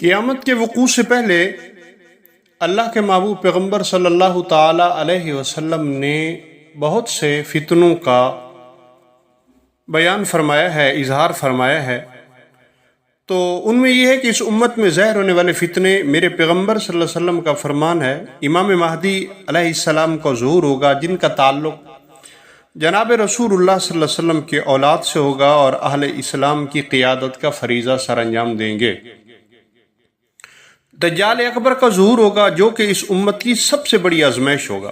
قیامت کے وقوع سے پہلے اللہ کے محبوب پیغمبر صلی اللہ تعالی علیہ وسلم نے بہت سے فتنوں کا بیان فرمایا ہے، اظہار فرمایا ہے۔ تو ان میں یہ ہے کہ اس امت میں ظاہر ہونے والے فتنے، میرے پیغمبر صلی اللہ علیہ وسلم کا فرمان ہے، امام مہدی علیہ السلام کا ظہور ہوگا، جن کا تعلق جناب رسول اللہ صلی اللہ علیہ وسلم کے اولاد سے ہوگا اور اہل اسلام کی قیادت کا فریضہ سر انجام دیں گے۔ دجال اکبر کا ظہور ہوگا، جو کہ اس امت کی سب سے بڑی آزمائش ہوگا۔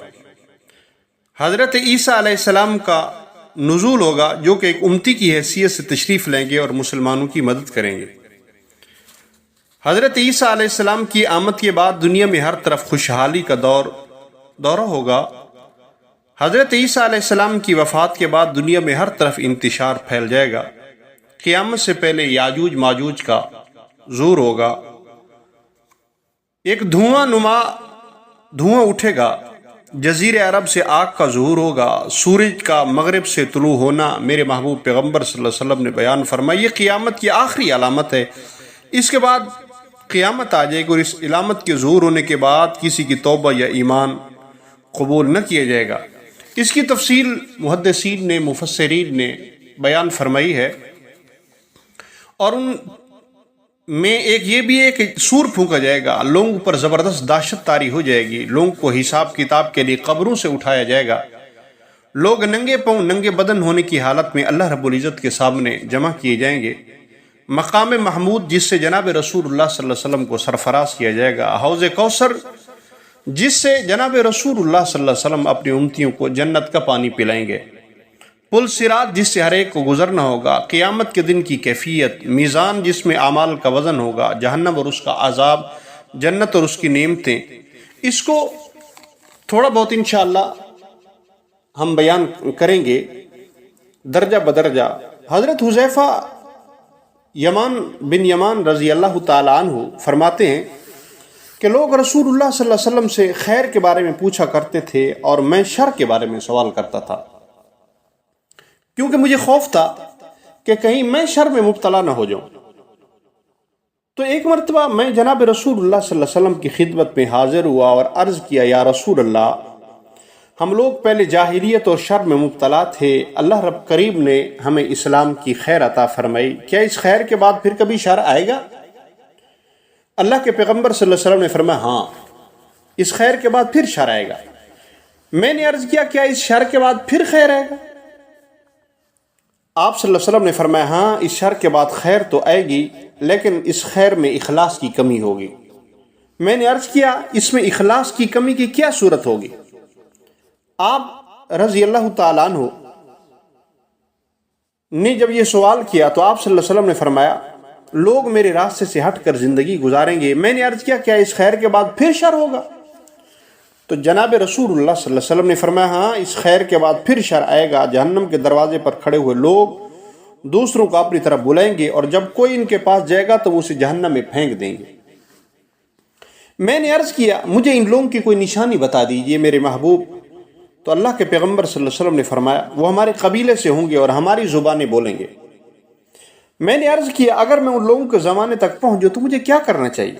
حضرت عیسیٰ علیہ السلام کا نزول ہوگا، جو کہ ایک امتی کی حیثیت سے تشریف لیں گے اور مسلمانوں کی مدد کریں گے۔ حضرت عیسیٰ علیہ السلام کی آمد کے بعد دنیا میں ہر طرف خوشحالی کا دورہ ہوگا۔ حضرت عیسیٰ علیہ السلام کی وفات کے بعد دنیا میں ہر طرف انتشار پھیل جائے گا۔ قیامت سے پہلے یاجوج ماجوج کا ظہور ہوگا۔ ایک دھواں اٹھے گا، جزیرہ عرب سے آگ کا ظہور ہوگا، سورج کا مغرب سے طلوع ہونا میرے محبوب پیغمبر صلی اللہ علیہ وسلم نے بیان فرمایا، یہ قیامت کی آخری علامت ہے۔ اس کے بعد قیامت آ جائے گی اور اس علامت کے ظہور ہونے کے بعد کسی کی توبہ یا ایمان قبول نہ کیا جائے گا۔ اس کی تفصیل محدثین نے، مفسرین نے بیان فرمائی ہے، اور ان میں ایک یہ بھی ہے کہ سور پھونکا جائے گا، لوگوں پر زبردست دہشت طاری ہو جائے گی، لوگوں کو حساب کتاب کے لیے قبروں سے اٹھایا جائے گا، لوگ ننگے پاؤں ننگے بدن ہونے کی حالت میں اللہ رب العزت کے سامنے جمع کیے جائیں گے۔ مقام محمود جس سے جناب رسول اللہ صلی اللہ علیہ وسلم کو سرفراز کیا جائے گا، حوض کوثر جس سے جناب رسول اللہ صلی اللہ علیہ وسلم اپنی امتیوں کو جنت کا پانی پلائیں گے، پل صراط جس سے ہر ایک کو گزرنا ہوگا، قیامت کے دن کی کیفیت، میزان جس میں اعمال کا وزن ہوگا، جہنم اور اس کا عذاب، جنت اور اس کی نعمتیں، اس کو تھوڑا بہت انشاءاللہ ہم بیان کریں گے درجہ بدرجہ۔ حضرت حذیفہ بن یمان رضی اللہ تعالی عنہ فرماتے ہیں کہ لوگ رسول اللہ صلی اللہ علیہ وسلم سے خیر کے بارے میں پوچھا کرتے تھے اور میں شر کے بارے میں سوال کرتا تھا، کیونکہ مجھے خوف تھا کہ کہیں میں شر میں مبتلا نہ ہو جاؤں۔ تو ایک مرتبہ میں جناب رسول اللہ صلی اللہ علیہ وسلم کی خدمت میں حاضر ہوا اور عرض کیا، یا رسول اللہ، ہم لوگ پہلے جاہلیت اور شر میں مبتلا تھے، اللہ رب کریم نے ہمیں اسلام کی خیر عطا فرمائی، کیا اس خیر کے بعد پھر کبھی شر آئے گا؟ اللہ کے پیغمبر صلی اللہ علیہ وسلم نے فرمایا، ہاں، اس خیر کے بعد پھر شر آئے گا۔ میں نے عرض کیا، کیا اس شر کے بعد پھر خیر آئے گا؟ آپ صلی اللہ علیہ وسلم نے فرمایا، ہاں، اس شر کے بعد خیر تو آئے گی، لیکن اس خیر میں اخلاص کی کمی ہوگی۔ میں نے عرض کیا، اس میں اخلاص کی کمی کی کیا صورت ہوگی؟ آپ رضی اللہ تعالیٰ عنہ نے جب یہ سوال کیا تو آپ صلی اللہ علیہ وسلم نے فرمایا، لوگ میرے راستے سے ہٹ کر زندگی گزاریں گے۔ میں نے عرض کیا، کیا اس خیر کے بعد پھر شر ہوگا؟ تو جناب رسول اللہ صلی اللہ علیہ وسلم نے فرمایا، ہاں، اس خیر کے بعد پھر شر آئے گا۔ جہنم کے دروازے پر کھڑے ہوئے لوگ دوسروں کو اپنی طرف بلائیں گے، اور جب کوئی ان کے پاس جائے گا تو وہ اسے جہنم میں پھینک دیں گے۔ میں نے عرض کیا، مجھے ان لوگوں کی کوئی نشانی بتا دیجئے میرے محبوب۔ تو اللہ کے پیغمبر صلی اللہ علیہ وسلم نے فرمایا، وہ ہمارے قبیلے سے ہوں گے اور ہماری زبانیں بولیں گے۔ میں نے عرض کیا، اگر میں ان لوگوں کے زمانے تک پہنچ جاؤں تو مجھے کیا کرنا چاہیے؟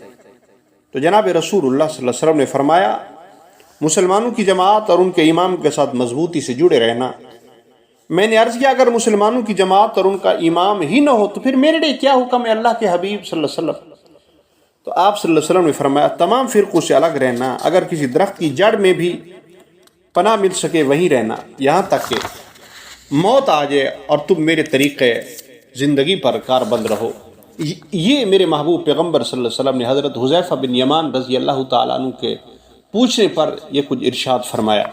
تو جناب رسول اللہ صلی اللہ علیہ وسلم نے فرمایا، مسلمانوں کی جماعت اور ان کے امام کے ساتھ مضبوطی سے جڑے رہنا۔ میں نے عرض کیا، اگر مسلمانوں کی جماعت اور ان کا امام ہی نہ ہو تو پھر میرے لیے کیا حکم ہے اللہ کے حبیب صلی اللہ علیہ وسلم؟ تو آپ صلی اللہ علیہ وسلم نے فرمایا، تمام فرقوں سے الگ رہنا، اگر کسی درخت کی جڑ میں بھی پناہ مل سکے وہیں رہنا، یہاں تک کہ موت آ جائے اور تم میرے طریقے زندگی پر کاربند رہو۔ یہ میرے محبوب پیغمبر صلی اللہ علیہ وسلم نے حضرت حذیفہ بن یمان رضی اللہ تعالیٰ عنہ کے پوچھنے پر یہ کچھ ارشاد فرمایا۔